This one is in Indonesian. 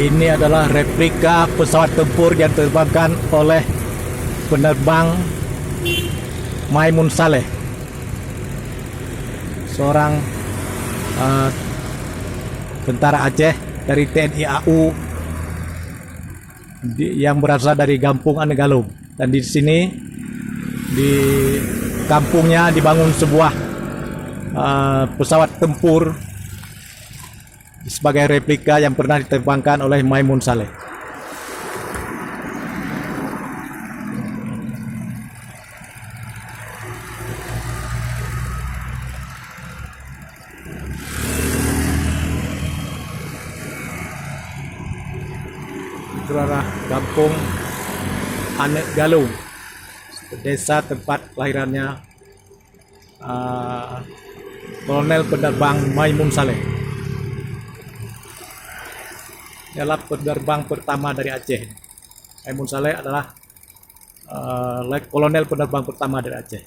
Ini adalah replika pesawat tempur yang terbangkan oleh penerbang Maimun Saleh, seorang tentara Aceh dari TNI AU yang berasal dari Kampung Anegalum. Dan di sini di kampungnya dibangun sebuah pesawat tempur sebagai replika yang pernah diterbangkan oleh Maimun Saleh. Itu adalah Kampung Anegalum, desa tempat kelahirannya Kolonel Penerbang Maimun Saleh. Dia adalah penerbang pertama dari Aceh. Maimun Saleh adalah kolonel penerbang pertama dari Aceh.